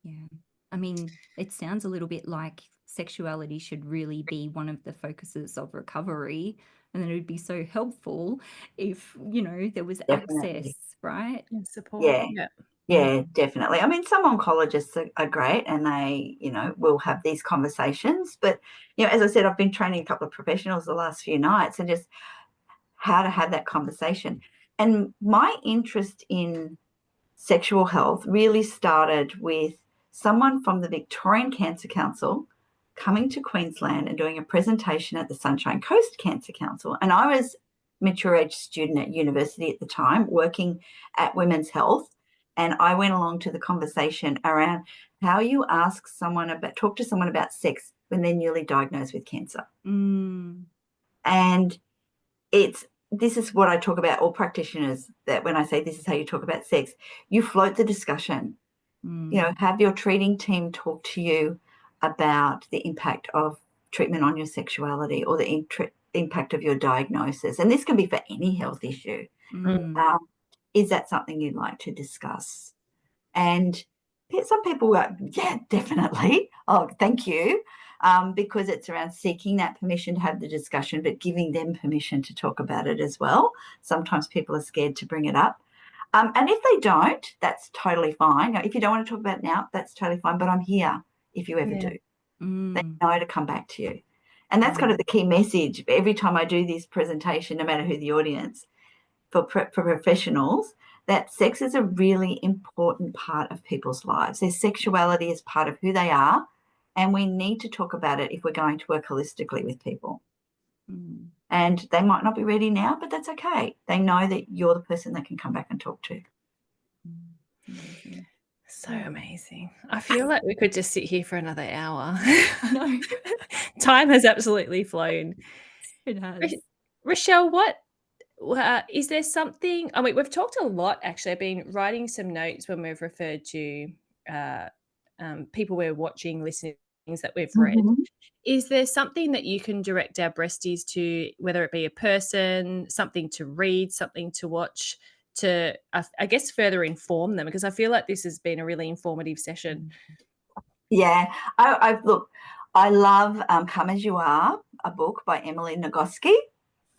Yeah. I mean, it sounds a little bit like sexuality should really be one of the focuses of recovery, and then it would be so helpful if, there was access, right? And support. Yeah, definitely. I mean, some oncologists are great, and they, will have these conversations. But, as I said, I've been training a couple of professionals the last few nights, and just how to have that conversation. And my interest in sexual health really started with someone from the Victorian Cancer Council coming to Queensland and doing a presentation at the Sunshine Coast Cancer Council. And I was a mature age student at university at the time, working at Women's Health. And I went along to the conversation around how you talk to someone about sex when they're newly diagnosed with cancer. And this is what I talk about, all practitioners, that when I say this is how you talk about sex, you float the discussion. Have your treating team talk to you about the impact of treatment on your sexuality, or the impact of your diagnosis. And this can be for any health issue. Is that something you'd like to discuss? And some people are, yeah, definitely. Oh, thank you. Because it's around seeking that permission to have the discussion, but giving them permission to talk about it as well. Sometimes people are scared to bring it up. And if they don't, that's totally fine. If you don't want to talk about it now, that's totally fine. But I'm here if you ever do. They know to come back to you. And that's kind of the key message. Every time I do this presentation, no matter who the audience, for professionals, that sex is a really important part of people's lives. Their sexuality is part of who they are, and we need to talk about it if we're going to work holistically with people. And they might not be ready now, but that's okay. They know that you're the person they can come back and talk to. So amazing. I feel like we could just sit here for another hour. No. Time has absolutely flown. It has. Richelle, is there something? I mean, we've talked a lot, actually. I've been writing some notes when we've referred to people we're watching, listening, things that we've read. Is there something that you can direct our breasties to, whether it be a person, something to read, something to watch, to, I guess, further inform them? Because I feel like this has been a really informative session. Yeah. Look, I love Come As You Are, a book by Emily Nagoski.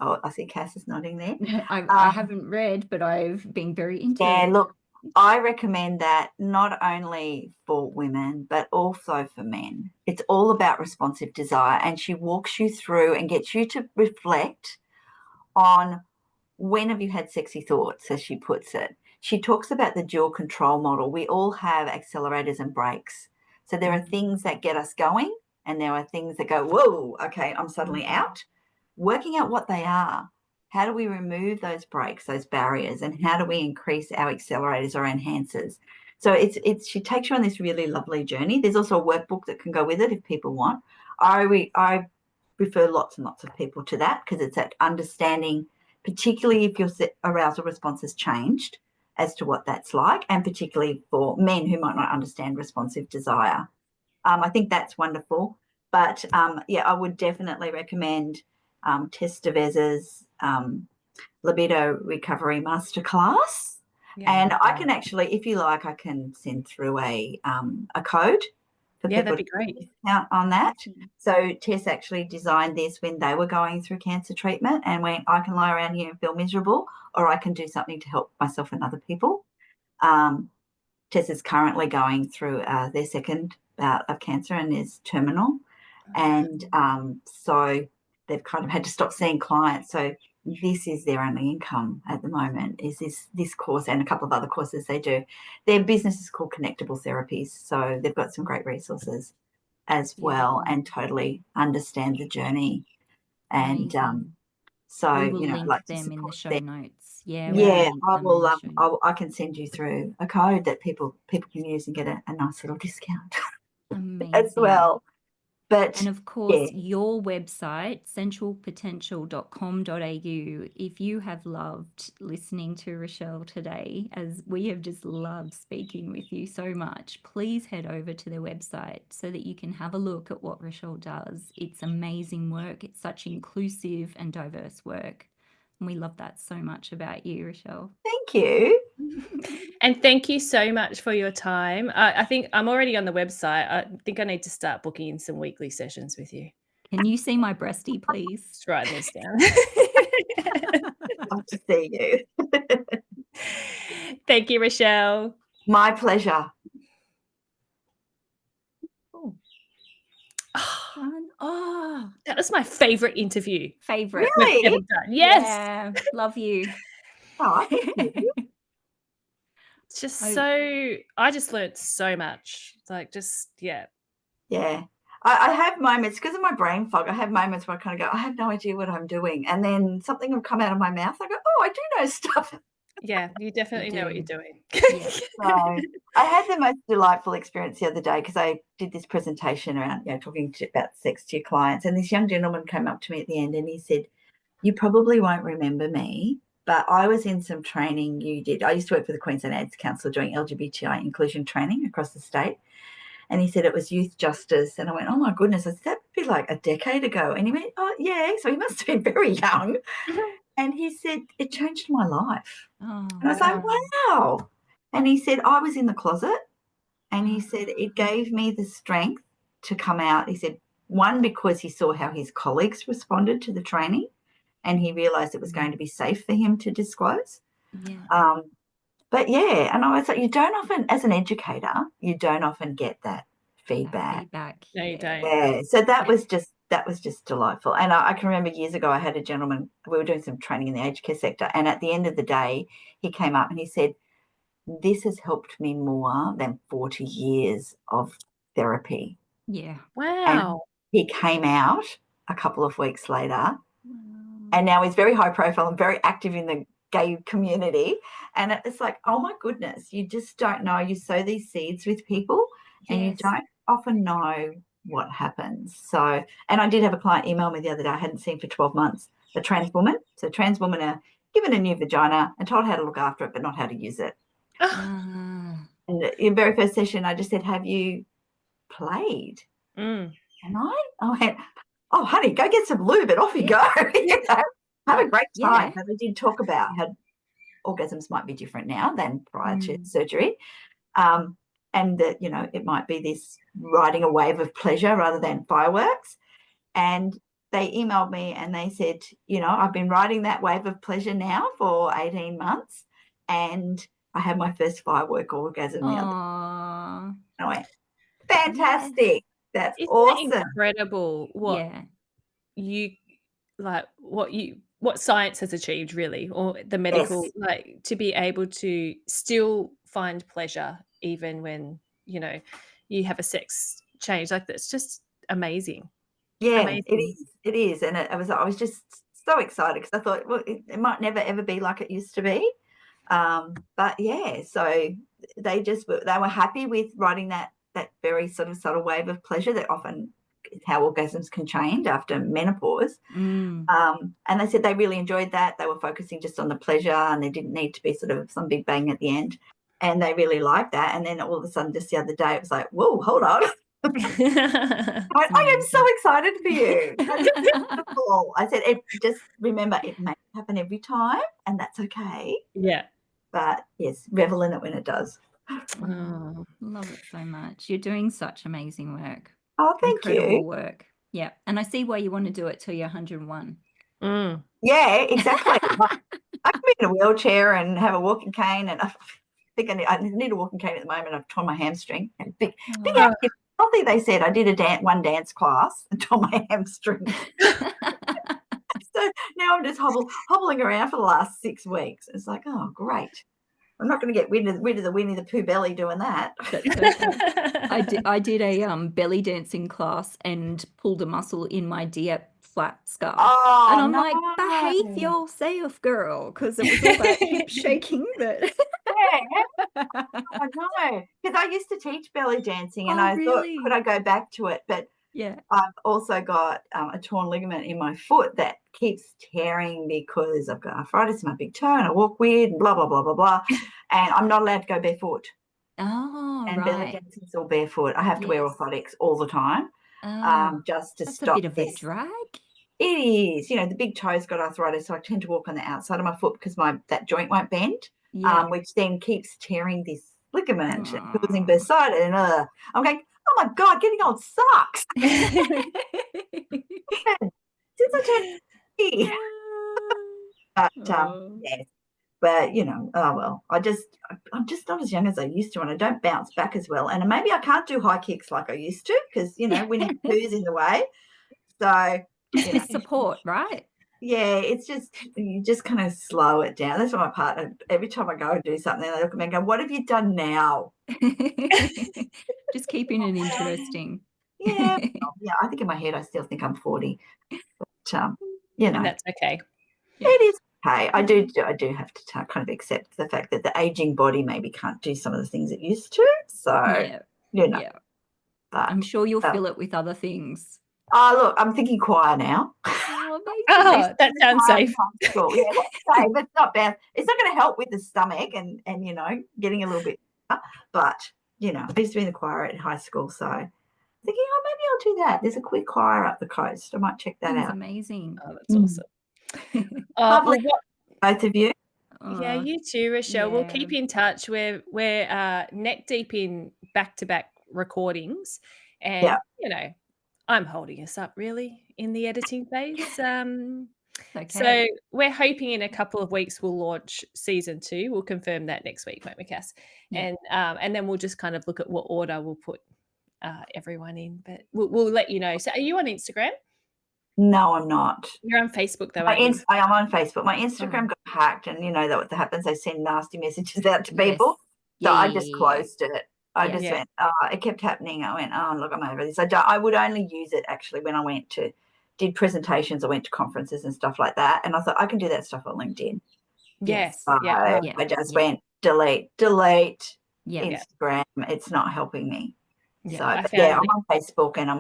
Oh, I see Cass is nodding there. I haven't read, but I've been very into Yeah, it. look, I recommend that not only for women, but also for men. It's all about responsive desire, and she walks you through and gets you to reflect on when have you had sexy thoughts, as she puts it. She talks about the dual control model. We all have accelerators and brakes. So there are things that get us going, and there are things that go, whoa, okay, I'm suddenly out. Working out what they are. How do we remove those brakes, those barriers, and how do we increase our accelerators or enhancers? So she takes you on this really lovely journey. There's also a workbook that can go with it if people want. I refer lots and lots of people to that because it's that understanding, particularly if your arousal response has changed as to what that's like, and particularly for men who might not understand responsive desire. I think that's wonderful. But yeah, I would definitely recommend Tess DeVez's Libido Recovery Masterclass. Yeah. And I can actually, if you like, I can send through a code for Yeah, people that'd be great. to discount on that. So Tess actually designed this when they were going through cancer treatment, and went, I can lie around here and feel miserable, or I can do something to help myself and other people. Tess is currently going through their second bout of cancer and is terminal. And so they've kind of had to stop seeing clients. So this is their only income at the moment, is this course and a couple of other courses they do. Their business is called Connectable Therapies. So they've got some great resources as well, and totally understand the journey. And so, we will you know, link like them in the show notes. Yeah, yeah, I them will. in the show I can send you through a code that people can use and get a nice little discount as well. But and of course, your website, sensualpotential.com.au, if you have loved listening to Richelle today, as we have just loved speaking with you so much, please head over to their website so that you can have a look at what Richelle does. It's amazing work. It's such inclusive and diverse work. And we love that so much about you, Richelle. Thank you. And thank you so much for your time. I think I'm already on the website. I think I need to start booking in some weekly sessions with you. Can you see my breastie, please? Just writing this down. Love to see you. Thank you, Richelle. My pleasure. Oh, that was my favorite interview. Favorite. Really? We've ever done. Yes. Yeah, love you. Oh, thank you. It's just so, I just learned so much. It's like, just, yeah. Yeah. I have moments, because of my brain fog, I have moments where I kind of go, I have no idea what I'm doing. And then something will come out of my mouth. I go, oh, I do know stuff. Yeah, you definitely know what you're doing. Yeah. So I had the most delightful experience the other day, because I did this presentation around, talking about sex to your clients. And this young gentleman came up to me at the end and he said, you probably won't remember me, but I was in some training you did. I used to work for the Queensland AIDS Council doing LGBTI inclusion training across the state. And he said it was youth justice. And I went, oh, my goodness, I said, that would be like a decade ago. And he went, oh, yeah. So he must have been very young. And he said, it changed my life. Oh, and I was like, wow. And he said, I was in the closet. And he said, it gave me the strength to come out. He said, one, because he saw how his colleagues responded to the training, and he realised it was going to be safe for him to disclose. Yeah. But yeah, and I was like, you don't often, as an educator, you don't often get that feedback. No, you don't. Yeah. So that was just delightful. And I can remember years ago, I had a gentleman, we were doing some training in the aged care sector, and at the end of the day, he came up and he said, this has helped me more than 40 years of therapy. Yeah. Wow. And he came out a couple of weeks later, and now he's very high profile and very active in the gay community. And it's like, oh my goodness, you just don't know. You sow these seeds with people and you don't often know what happens. So, and I did have a client email me the other day I hadn't seen for 12 months, a trans woman. So trans women are given a new vagina and told how to look after it, but not how to use it. And in the very first session, I just said, have you played? And I went, oh, honey, go get some lube and off you go. Have a great time. And we did talk about how orgasms might be different now than prior to surgery. and that, you know, it might be this riding a wave of pleasure rather than fireworks. And they emailed me and they said, you know, I've been riding that wave of pleasure now for 18 months and I had my first firework orgasm the other day. Aww. I went, fantastic. That's Isn't awesome. that incredible what you like what science has achieved, really, or the medical, like, to be able to still find pleasure even when, you know, you have a sex change. Like, that's just amazing. Yeah, Amazing. it is. And I was just so excited because I thought, well, it might never ever be like it used to be. But yeah, so they were happy with riding that very sort of subtle wave of pleasure that often is how orgasms can change after menopause. And they said they really enjoyed that. They were focusing just on the pleasure and there didn't need to be sort of some big bang at the end. And they really liked that. And then all of a sudden, just the other day, it was like, whoa, hold on. I am so excited for you. That's beautiful. I said, just remember, it may happen every time, and that's okay. Yeah. But yes, revel in it when it does. Oh, love it so much. You're doing such amazing work. Oh, thank Incredible you. work. Yeah. And I see why you want to do it till you're 101. Yeah, exactly. I can be in a wheelchair and have a walking cane, and I think I need a walking cane at the moment. I've torn my hamstring. And big healthy, they said. I did one dance class and tore my hamstring. So now I'm just hobbling around for the last 6 weeks. It's like, oh, great. I'm not going to get rid of the Winnie the Pooh belly doing that. That's okay. I did a belly dancing class and pulled a muscle in my Dieppe flat scarf. Oh, and I'm like, behave yourself, girl, because it was all that hip shaking that. Yeah. I know, because I used to teach belly dancing and I thought, could I go back to it? But yeah, I've also got a torn ligament in my foot that keeps tearing because I've got arthritis in my big toe and I walk weird and blah, blah, blah, blah, blah. And I'm not allowed to go barefoot. Oh, and belly dancing is all barefoot. I have to wear orthotics all the time just to stop a bit of this. A drag. It is. You know, the big toe's got arthritis, so I tend to walk on the outside of my foot because that joint won't bend, which then keeps tearing this ligament and causing bursitis. And I'm going, oh, my God, getting old sucks. Since I turned 50. But, yes. But, you know, oh, well, I'm just not as young as I used to, and I don't bounce back as well. And maybe I can't do high kicks like I used to because, you know, Winnie the Pooh's in the way. So, you know. Support, right? Yeah, it's just, you just kind of slow it down. That's why my partner, every time I go and do something, they look at me and go, what have you done now? Just keeping it interesting. Yeah, I think in my head I still think I'm 40. But, you know. And that's okay. Yeah. It is okay. I do have to kind of accept the fact that the aging body maybe can't do some of the things it used to. So, you know. Yeah. But, I'm sure you'll fill it with other things. Oh, look, I'm thinking choir now. Oh, that sounds safe. Yeah, that's safe. It's not bad. It's not going to help with the stomach and you know, getting a little bit, but, you know, I used to be in the choir at high school, so thinking, oh, maybe I'll do that. There's a quick choir up the coast. I might check that out. That's amazing. Oh, that's awesome. Lovely, both of you. Yeah, you too, Richelle. We'll keep in touch. We're neck deep in back-to-back recordings, and you know, I'm holding us up really in the editing phase. So we're hoping in a couple of weeks we'll launch season 2. We'll confirm that next week, won't we, Cass? Yeah. And then we'll just kind of look at what order we'll put everyone in. But we'll let you know. So are you on Instagram? No, I'm not. You're on Facebook though, I am on Facebook. My Instagram got hacked, and you know that what happens, they send nasty messages out to people. So I just closed it. I just went, it kept happening. I went, oh, look, I'm over this. I would only use it actually when I did presentations. I went to conferences and stuff like that. And I thought I can do that stuff on LinkedIn. Yes. I just went delete Instagram. It's not helping me. So I'm on Facebook, and I'm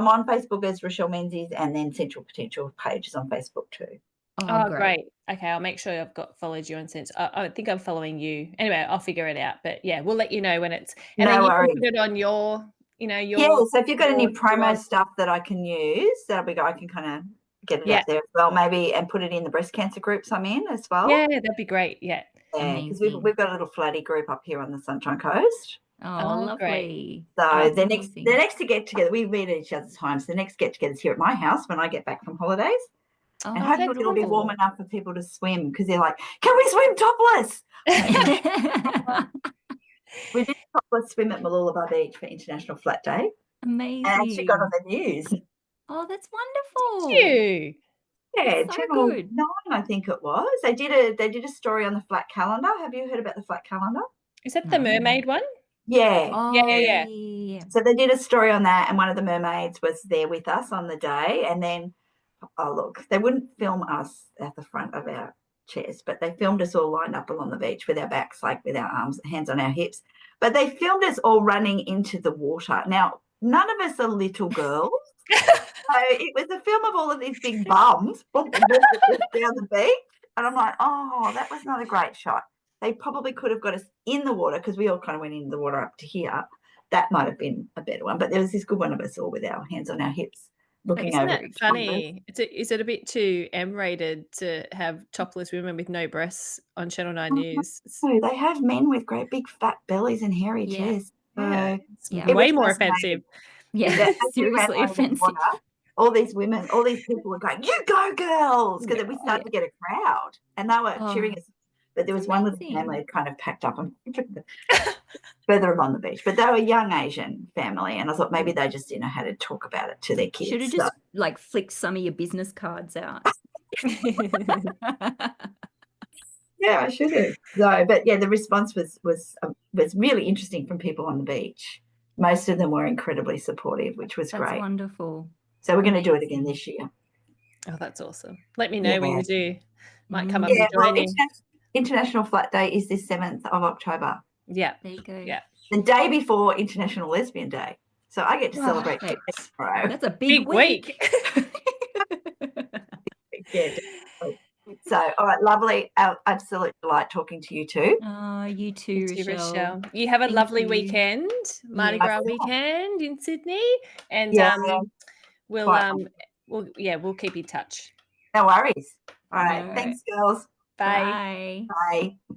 on Facebook as Richelle Menzies, and then Central Potential page is on Facebook too. Oh, great. Okay, I'll make sure I've followed you on Sense. I think I'm following you. Anyway, I'll figure it out. But yeah, we'll let you know when it's. And then you can put it on your, you know, your. Yeah. So if you've got any promo stuff that I can use, that'll be good. I can kind of get it out there as well, maybe, and put it in the breast cancer groups I'm in as well. Yeah, that'd be great. Yeah. Yeah, because we've got a little flatty group up here on the Sunshine Coast. Oh, Oh, great. lovely. So That's the amazing. next to get together, we meet at each other's times. The next get together is here at my house when I get back from holidays. Oh, And Oh, hopefully that's it'll be warm wonderful. enough for people to swim because they're like, can we swim topless? We did a topless swim at Mooloolaba Beach for International Flat Day. And actually got on Amazing. the news. Oh, that's wonderful. You. Yeah, So Channel good. 9, I think it was. They did a story on the flat calendar. Have you heard about the flat calendar? Is that the No. mermaid one? Yeah. Yeah, Oh, yeah. yeah. So they did a story on that, and one of the mermaids was there with us on the day. And then, oh, look, they wouldn't film us at the front of our chairs, but they filmed us all lined up along the beach with our backs, like with our arms, hands on our hips. But they filmed us all running into the water. Now, none of us are little girls. So it was a film of all of these big bums down the beach. And I'm like, oh, that was not a great shot. They probably could have got us in the water because we all kind of went into the water up to here. That might have been a better one. But there was this good one of us all with our hands on our hips looking Isn't over. that the shoulders. funny? Is it a bit too M-rated to have topless women with no breasts on Channel 9 News? Oh, they have men with great big fat bellies and hairy Yeah. chests. Yeah, So it's Yeah. it way was more fascinating. offensive. Yeah. Yeah, as we ran Seriously over the offensive. water, all these women, all these people were going, "You go, girls!" Because we started Yeah. to get a crowd, and they were cheering Oh, us. But there was it's one little amazing. family kind of packed up and further on the beach. But they were a young Asian family, and I thought maybe they just didn't know how to talk about it to their kids. Should have just like flicked some of your business cards out. Yeah, I should have. So, but yeah, the response was really interesting from people on the beach. Most of them were incredibly supportive, which was That's great. wonderful. So we're going to do it again this year. Oh, that's awesome. Let me know when you do. Might come up Yeah, and well, join you. International Flat Day is the 7th of October, Yeah. There you go. Yeah. the day before International Lesbian Day. So I get to celebrate Perfect. tomorrow. That's a big week. Yeah, definitely. So, all right, lovely. Absolute delight talking to you too. Oh, you too, You too, Richelle. Rochelle. You have a Thank lovely you. weekend, Mardi Yes. Gras weekend in Sydney, and Yeah, we'll quite. we'll keep in touch. No worries. All right. All right. Thanks, girls. Bye. Bye. Bye.